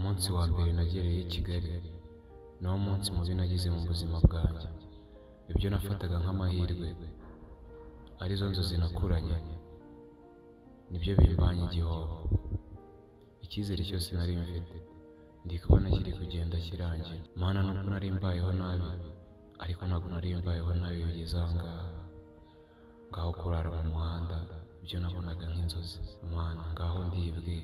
umunsi wa mbere nagereye i Kigali nawo munsi mubi nagize mu buzima bwanjye. Ibyo nafataga nk'amahirwe arizo nzozi nakuranye nibyo bimbanye igihombo. Icyizere cyose nari mfite ndi kubona kiri kugenda kirangira. Mana nubwo nari mbayeho nabi ariko ntabwo nari mbayeho nabi bigeze aha ngaha. Ngaho kurara mu muhanda ibyo nabonaga nk'inzozi. Mana ngaho ndibwe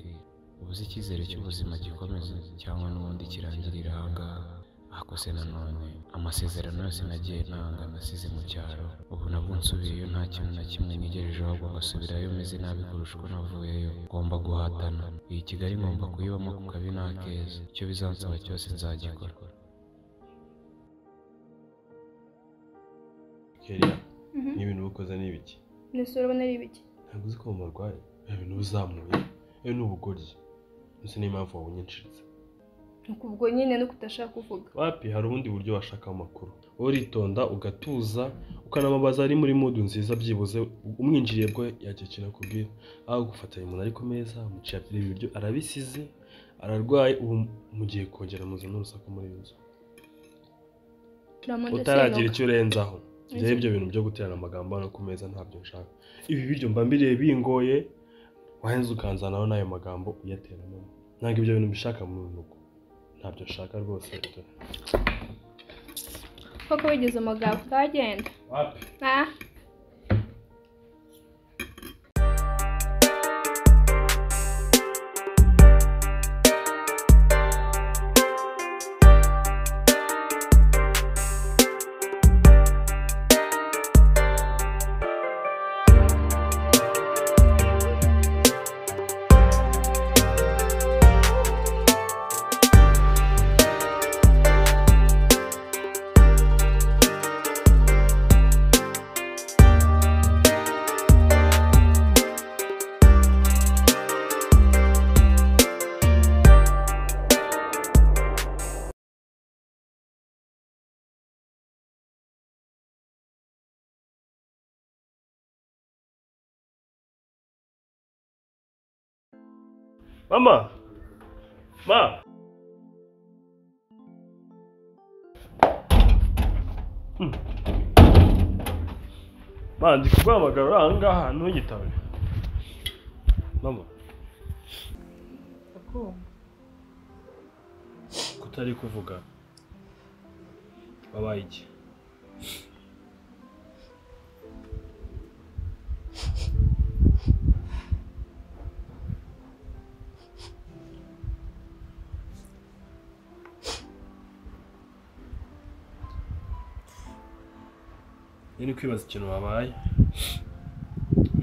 ubuze icyizere cy'ubuzima gikomeze cyangwa n'ubundi kirangirira aha ngaha. Ako se nanone amasezerano yose nagiye nanga nasize mu cyaro, ubu nabwo nsubiyeyo nta kintu na kimwe nigerejeho, ahubwo ngasubirayo meze nabi kurusha uko navuyeyo. Ngomba guhatana iyi Kigali, ngomba kuyibamo ku kabi n'akeza. Icyo bizansaba cyose nzagikora. Keria, n'ibintu ukoze ni ibiki? Nese urabona ari ibiki? Ntabwo uzi ko murwaye ibintu uzamuye ni ubugoryi. Ese niyo mpamvu wabunyinshiritse. Ubwo nyine no kutashaka kuvuga. Wapi, hari ubundi buryo washaka amakuru. Uritonda ugatuza ukanamubaza ari muri mood nziza, byibuze umwinjiriye bwo yakekina kubwira. Aho gufatanya umuntu ari ku meza umuciye ibiryo arabisize ararwaye, ubu mugiye kongera muzo n'urusaku muri inzu. Utaragira icyo urenzaho. Rero ibyo bintu byo guterana amagambo no ku meza ntabyo nshaka. Ibi biryo mba mbireye bingoye, wahenze ukanzanaho n'ayo magambo uyateramo. Ntabwo ibyo bintu bishaka mu rugo. Ntabyo nshaka rwose. Koko wigeze amagambo kagenda? Wapi? Mama! Ma! Ma, ndi kuguhamagara aha ngaha ntugitabe. Mama. Kutari kuvuga. Wabaye iki? Ni kwibaza ikintu wabaye.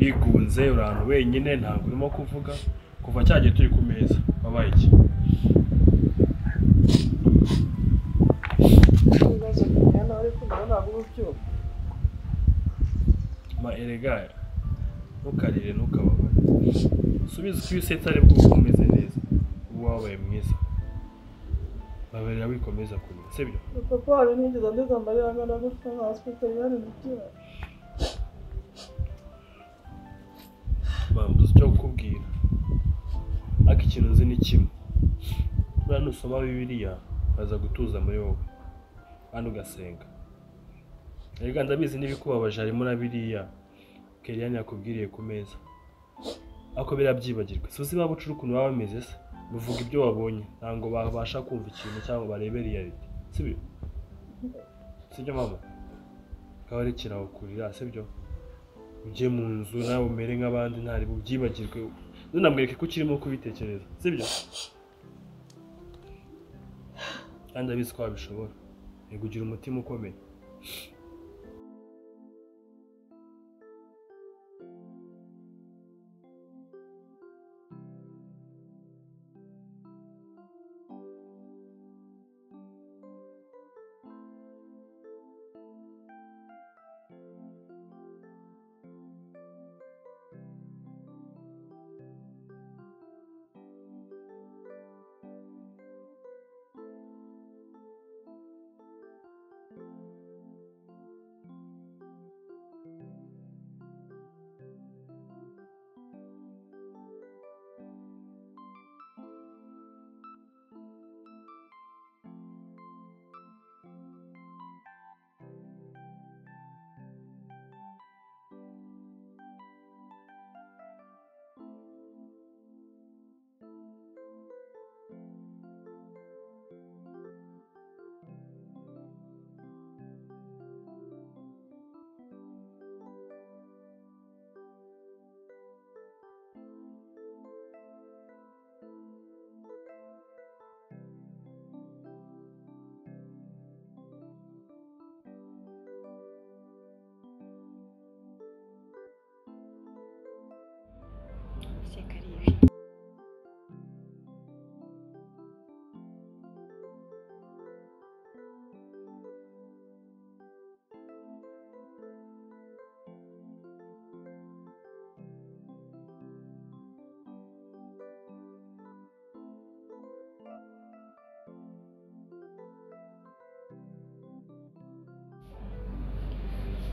Wigunze uri ahantu wenyine ntabwo urimo kuvuga kuva cyagiye turi ku meza. Wabaye iki? Ibibazo bijyana ariko ntabwo ubyo. Ma erega ntukarire ntukababare. Subiza uko usetsa ari bwo umeze neza. Ubu wabaye mwiza. Babarira wikomeza kurira, sibyo? Papa hari n'ingiza ndetse amarira angana gutya nka hospital yani n'icyo. Mama, cyo kukubwira. Ariko ikintu nzi ni kimwe. Buriya nusoma Bibiliya baza gutuza muri wowe kandi ugasenga. Erega ndabizi n'ibikubabaje harimo na biriya Keria yakubwiriye ku meza. Ako birabyibagirwa. Suzi babucura ukuntu baba bameze se. Buvuga ibyo wabonye ntango babasha kumva ikintu cyangwa barebe reality. Sibyo? Sibyo mama? Kawari kiraho kurira, sibyo? Uje mu nzu nawe umere nk'abandi ntari bubyibagirwe. Nunamwereke ko kirimo kubitekereza. Sibyo? Kandi abizi ko wabishobora. Yego ugira umutima ukomeye.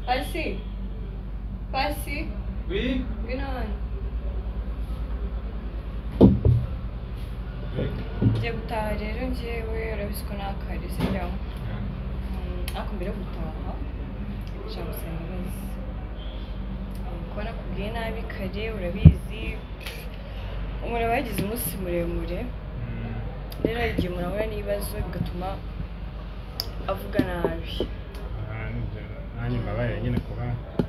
Pasi? Pasi? Oui. Gano'n. Ngiye gutaha rero njyewe urabizi ko nakare sibyo? Ariko mbere yo gutaha nshaka gusaba imbabazi. Kuba nakubwiye nabi kare urabizi umuntu aba yagize umunsi muremure rero hari igihe umuntu ahura n'ibibazo bigatuma avuga nabi. Nanjye mbabarira nyine kuba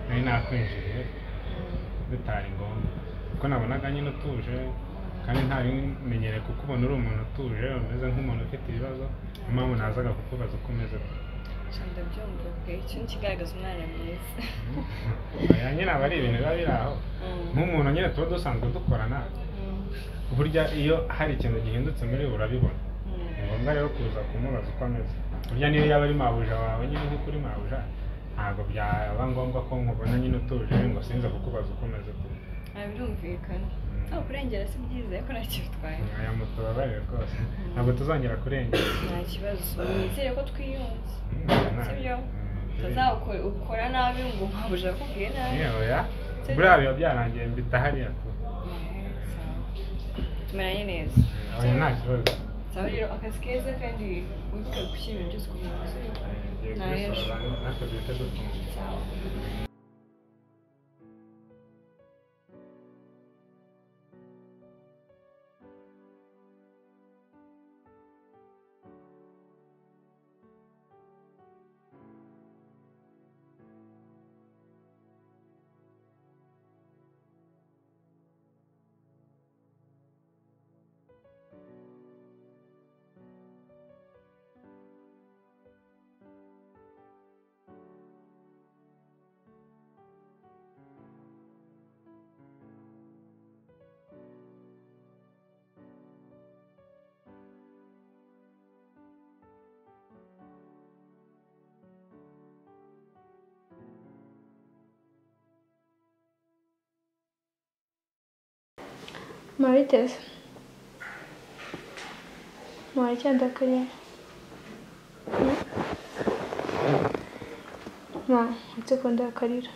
nari nakwinjiriye bitari ngombwa kuko nabonaga nyine utuje kandi ntabimenyereye kuko ubona uri umuntu utuje umeze nk'umuntu ufite ibibazo niyo mpamvu nazaga kukubaza uko umeze. Ndabyumva pe icyo ni kigaragaza umwana mwiza. Aya nyine aba ari ibintu biba biri aho nk'umuntu nyine tuba dusanzwe dukorana burya iyo hari ikintu gihindutse muri we urabibona. Ni ngombwa rero kuza kumubaza uko ameze burya niyo yaba ari mabuja wawe nyine nk'uko uri mabuja ntabwo byaba ngombwa ko nkubona nyine utuje ngo sinza kukubaza uko umeze. Birumvikana aho kurengera si byiza ariko ntacyo bitwaye. Aya mutubabarire rwose ntabwo tuzongera kurengera. Nta kibazo nizere ko twiyunze sibyo utazakora nabi ngo mpabuja akubwiye nabi. Oya buriya biba byarangiye mbita hariya tu tumeranye neza. Oya nta kibazo. Sawa rero akazi keza kandi wibuke gushyira ibintu byose ku murongo. Nta ejo natwe duhita dufunga. Mariteza muracyandakariye uretse ko ndakarira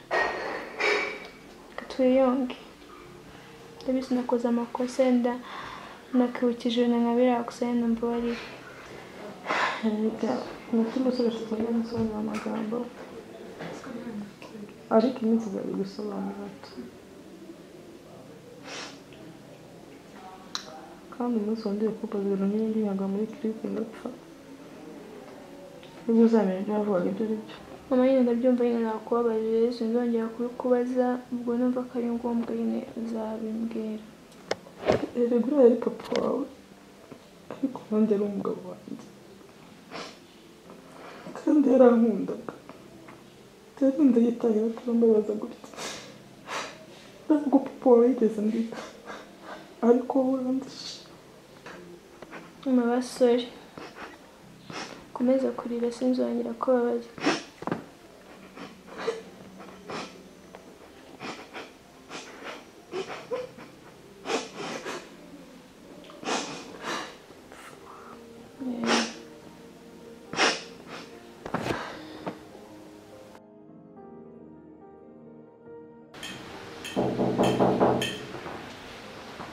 twiyunge ndabizi nakoze amakosa yenda nakibukije nkabira gusa yenda mbabarira. umutima usoresha cyane gusobanura amagambo ariko iminsi bari gusobanura kandi umunsi wongeye kubaza ibintu n'ibindi nyaga muri clip ngapfa nibwo uzamenya ibyo wavugaga ibyo ari byo. Mama nyine ndabyumva nyine nakubabarire sinzongera kubikubaza ubwo numva ko ari ngombwa nyine uzabimbwira. Erega uriya ari papa wawe ariko nanjye ari umugabo wanjye kandi yarankundaga rero ndayitangira turambabaza gutya ntabwo papa wawe yigeze ndika ariko wowe urandishe. Mama basore komeza kurira sinzongera kubabaza.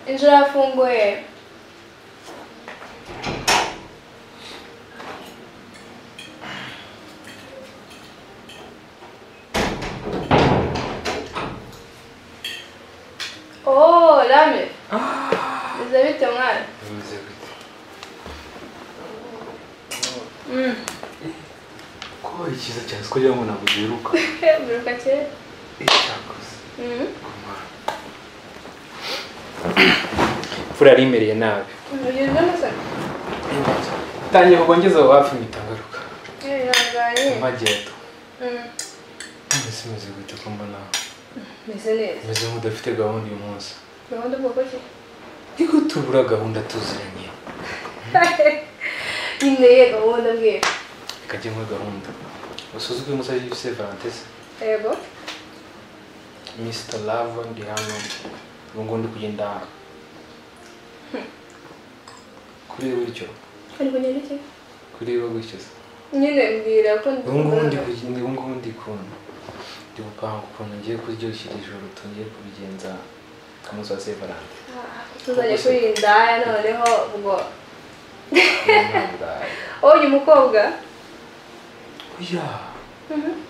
Inzu irafunguye. Oh, Rame. Bize bite mwana? Bize bite? Ko ikiza cyane ko jya mbona bugiruka. Biruka cyane. Icyakoze. Fura rimereye nabi. Ugeze neza? Tangiye kugongeza hafi mitangaruka. Yanganye. Mageto. Meze gute ko mbona. Meze neza. Meze nk'udafite gahunda uyu munsi. Gahunda bwoko ki? Iko tubura gahunda tuziranye. Ine gahunda bwe. Kajye mu gahunda. Usuzugwe musaje yise Valentine. Yego. Mr. Love ndi hano. Ngo ndi kugenda. Kuri buryo. Ari kugenda iki? Kuri bo gutyo. Nyine mbwira ko Ngo ndi kugenda ngo ndi kuntu. ndi gupanga ukuntu ngiye kuryoshya ijoro tugiye kubigenza ku munsi wa Saint Valentin. Tuzajya kwirinda noneho ubwo oye umukobwa oya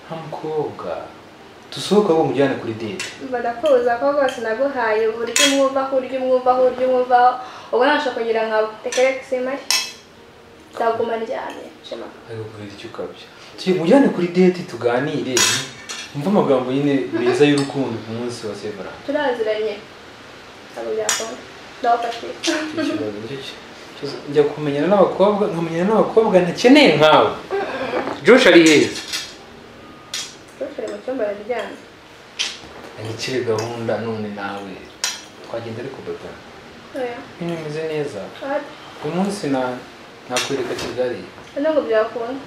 nta mukobwa dusohoka bo mujyane kuri date. badakuza ko rwose naguhaye uburyo umwumva ubwo nashaka kugira nka tekereke simari ndaguma ndyamye shema ariko kubera icyo ukabya tugiye mujyane kuri date tuganire umva amagambo nyine meza y'urukundo ku munsi wa Saint Valentin. turaziranye ntabwo byakunda ndabafatiye njya kumenyana n'abakobwa nkamenyana n'abakobwa ntakeneye nkawe. Josh ari heza tushire mu cyumba yaryamye nikire gahunda none nawe twagenda ariko baba oya bimeze neza umunsi nakwereka Kigali ntabwo byakunda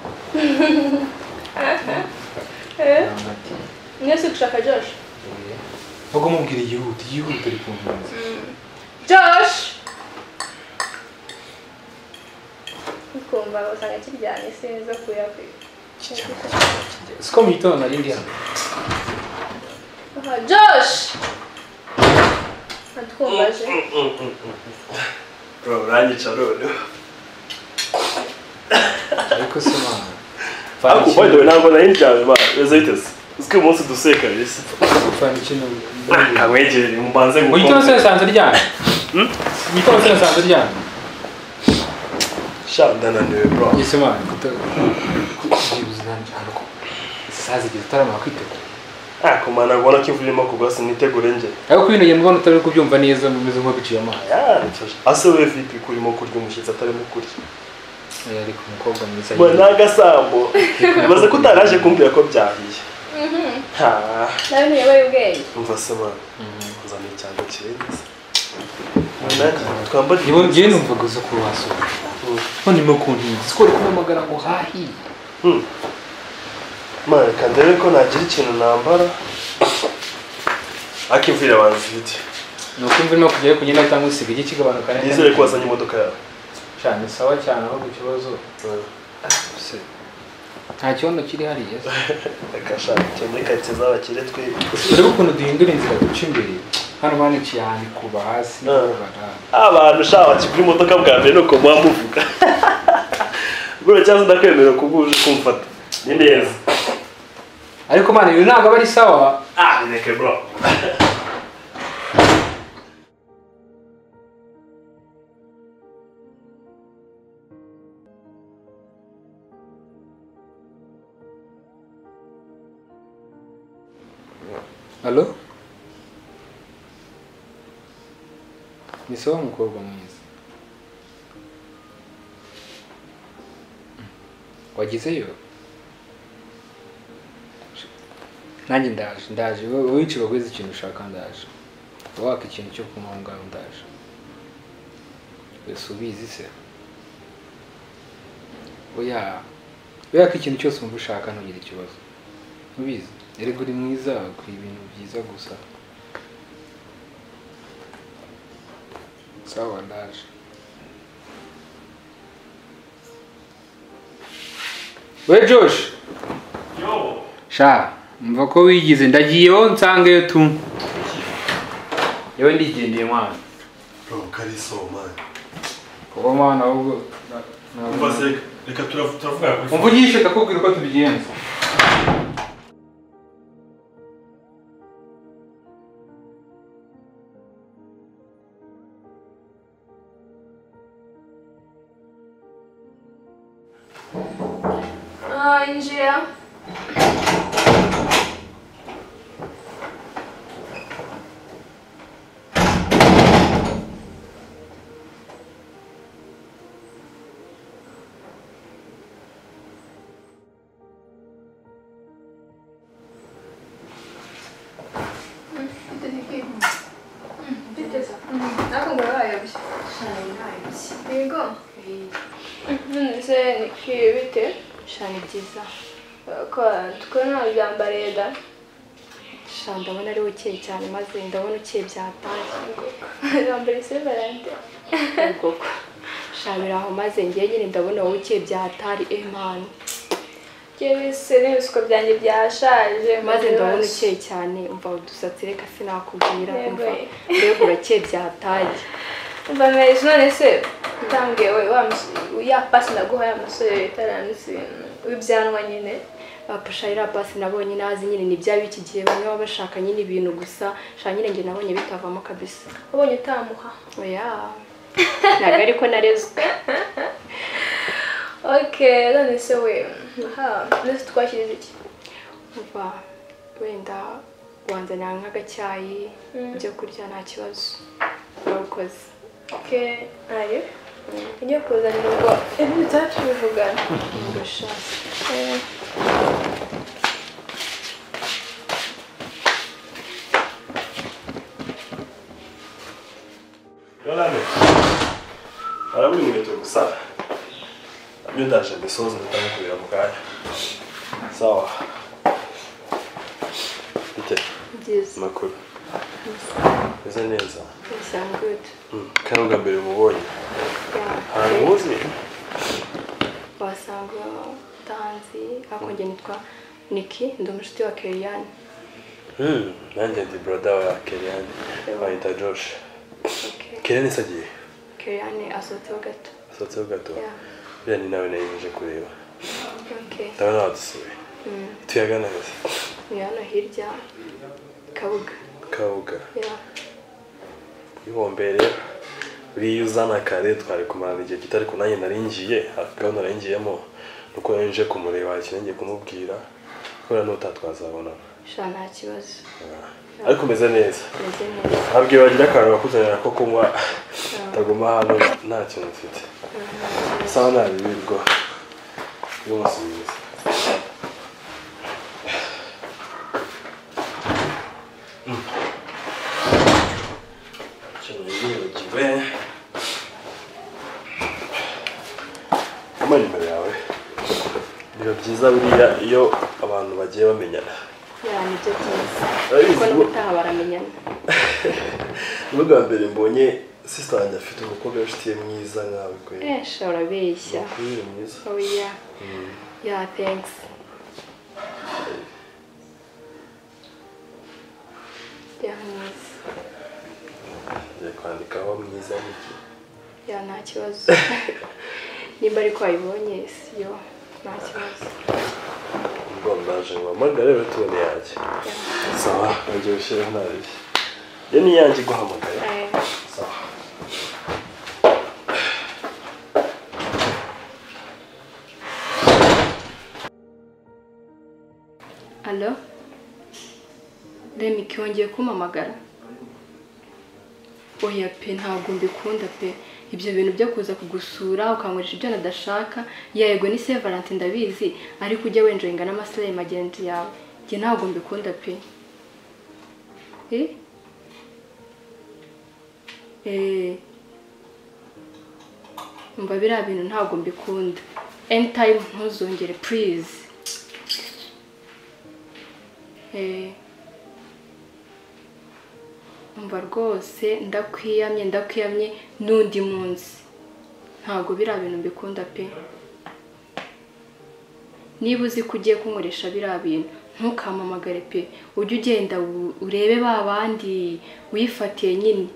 mwese gushaka Josh ntabwo mubwira yihuta ari kumpunzi. Josh kumva usanga kiryamye sinzi kuyakwiga siko mu gitondo nari ndi hano. Josh atwumvaje bro uranyica none ariko se mwana ariko by the way ntabwo nari ndyamye ba rezitese uzi umunsi duseka rese fana ikintu kamwegere mubanze mu gitondo se nasanze ryamye mu gitondo se nasanze ryamye shandananiwe bro ese mwana kujibuza nanje ko sazi gitarama kwitegura kumana ngona kivulimo kugwasa nitegure nje ariko kwino ye mubona utari kubyumva neza mumeze nko biciye amazi ase we vipi kurimo kurya umushitsi atari mu kurya ariko umukobwa mwiza mbona gasambo bibaze ko utaraje kumbwira ko byahiye nawe ntiyoboye ubwenge umva se mwana kuzana icyango cyiza twambara nibo ngiye numvaga zo kurwasura none mo kuntinza sikore kumamagara ngo hahi mwana kandere ko nagira ikintu nambara akimvira banzite nukumva no kujya kugenda cyangwa usiga iki kigabanuka neza nizere ko wazanye imodoka yawe cyane sawa cyane aho ikibazo nta kibazo kiri hariya akasha cyane katse z'abakire twe urebe ukuntu duhindura inzira duca imbere hano mani cyane kuba hasi abantu shaba kigura imodoka bwa mbere nuko muvuga bro cyazo ndakwemera kubuje kumfata ni neza ariko mani ibi ntabwo bari sawa neke bro Allo? Ni sawa mukobwa mwiza. Wagizeyo? Nanjye ndaje wowe icyo bagweze ikintu ushaka ndaje. Waka ikintu cyo kumanga ndaje. Wese ubizi se? Oya ikintu cyose umva ushaka ntugire ikibazo. Ubizi? Erega uri mwiza ku ibintu byiza gusa. Sawa ndaje. We Josh. Yo. Sha, mva ko wigize ndagiyeho nsangeyo tu. Yewe ndigendeye mwana. Bro kariso man. Kuba mwana ahubwo umva se reka turavuga kuri. Umvugishe ndakubwira uko tubigenza. Injira. Shani byiza ko tukona byambare da shanda ndabona ari ukeye cyane maze ndabona ukeye byataye byambare Saint Valentin shabira aho maze ngiye nyine ndabona wowe ukeye byatari man Kebise n'ibisuko byanjye byashaje maze ndabona ukeye cyane umva udusatsi reka sinakubwira umva mbega urakeye byahataye umva mezi none se utambwiye ya pasi naguhaye amasore itaranitse w'ibyanwa nyine apasha ira pasi nabonye nazi nyine ni bya biki gihe bamwe baba bashaka nyine ibintu gusa sha nyine nge nabonye bitavamo kabisa ubonye utamuha oya ntago ariko narezwe okay none se we nese twashyirize iki umva wenda wanzanira nk'agacyayi byo kurya nta kibazo murakoze okay ayo ngiye kuzanira ubwo ibyo cyacu bivugana ngashaka Yolande araburi mweto gusa nabyo ndaje mbisoza ndamukurira mu kanya sawa bite byiza makuru bize neza sound good kandi ubwa mbere mubonye ahantu muzi wasanga tanzi akonje nitwa Niki ndi umushuti wa Keriane nanjye ndi brother wa Keriane bayita Josh Keriane isagiye Keriane asohotseho gato biriya ni nawe nayimeje kureba okay ndabona wadusuye tuyagana heza ni hano hirya Kabuga ihombere uriya uzana kare twari kumarana igihe gito ariko nanjye naringiye gahunda naringiyemo nuko nje kumureba ikintu ngiye kumubwira kubera n'utatwazabona sha nta kibazo ariko meze neza abwiye bagira akantu bakuzanira ko kunywa taguma hano nta kintu mfite sawa nabibirwa y'umusubiza nimero yawe biba byiza buriya iyo abantu bagiye bamenyana nibyo byiza kuko n'ubutaha baramenyana n'ubwa mbere mbonye sister wanjye afite umukobwa w'inshuti mwiza nkawe kweli sha urabeshya ukuri mwiza oya yeah thanks mwiza kwandikaho mwiza n'iki nta kibazo nimba ariko wayibonye siyo nta kibazo ubwo ndaje ngo amagare rero tubone yanjye sawa ngiye gushyiraho ntabishye iyo ni yanjye guhamagara sawa Allo Remi kyongeye kumamagara oya pe ntabwo mbikunda pe ibyo bintu byo kuza kugusura ukankoresha ibyo nadashaka yego ni Saint Valentin ndabizi ariko ujya wenjoyinga n'amasaha magenzi yawe nge ntabwo mbikunda pe umva biriya bintu ntabwo mbikunda anytime ntuzongere please umva rwose ndakwiyamye n'undi munsi ntabwo biriya bintu mbikunda pe niba uzi ko ugiye kunkoresha biriya bintu ntukamamagare pe ujye ugenda urebe ba bandi wifatiye nyine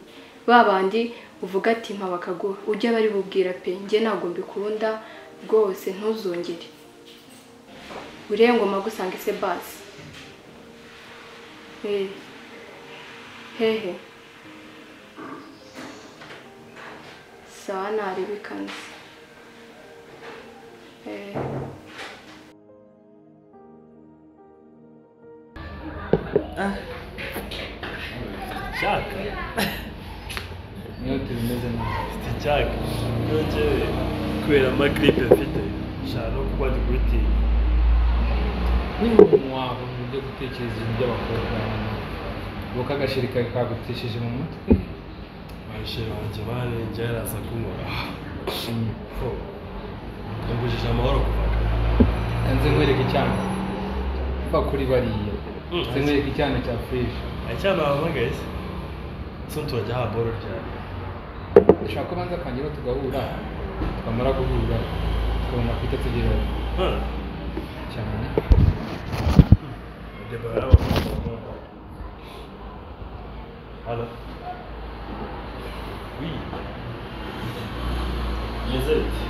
ba bandi uvuga ati mpa bakaguha ujye bari bubwira pe njye ntabwo mbikunda rwose ntuzongere urebe ngo magusanga ese basi hehe sawa nareba ikanzu Chaka niyo tubimeze neza Chaka nongeye kubera amagripe mfite nshaka no kuba ndi kuri TV n'umuntu wawe mu byo gutekereza ibintu by'abakobwa ubu kagashiri kawe kagutesheje mu mutwe abasheri banjye barengera araza kunywa yambujije amahoro kuva kare nze nkwereka icyana kuva kuri bariya nze nkwereka icyana cya fresh icyana wahamagaye se so turajya ha boro ryari ushaka ko banza akangero tugahura twamara guhura tukabona kwita tugeraho cyane. Deborah Halo. Oui. Yezeti.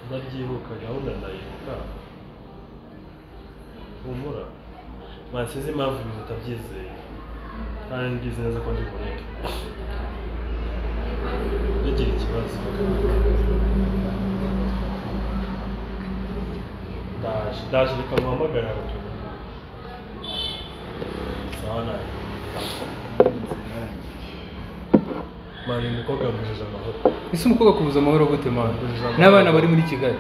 Ndabyibuka gahunda ndayibuka. Humura. Masize impamvu ibintu utabyizeye. Kandi ngize neza ko ndi bureke. Bigira ikibazo. Ndaje reka muhamagare abato. Sawa nawe. Mani umukobwa yamujije amahoro. Ese umukobwa kubuza amahoro gute mwana? N'abana bari muri Kigali.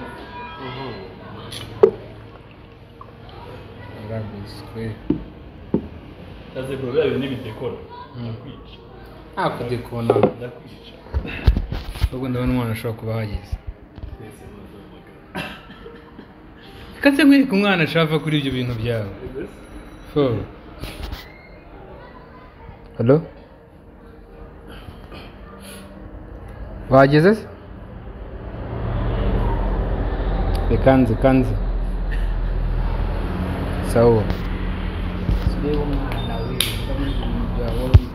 Ndabiswe. Kaze bro yayo n'ibidekora. Ndakwica. Akudekona. Ndakwica. Ubwo ndabona umwana ashobora kuba hageze. Katse nkwereka umwana ashaka kuri ibyo bintu byawe. Fo. Hello? Wageze? Kanze. Sawa. Sibyo umwana we, ndamubwira ibintu byawe.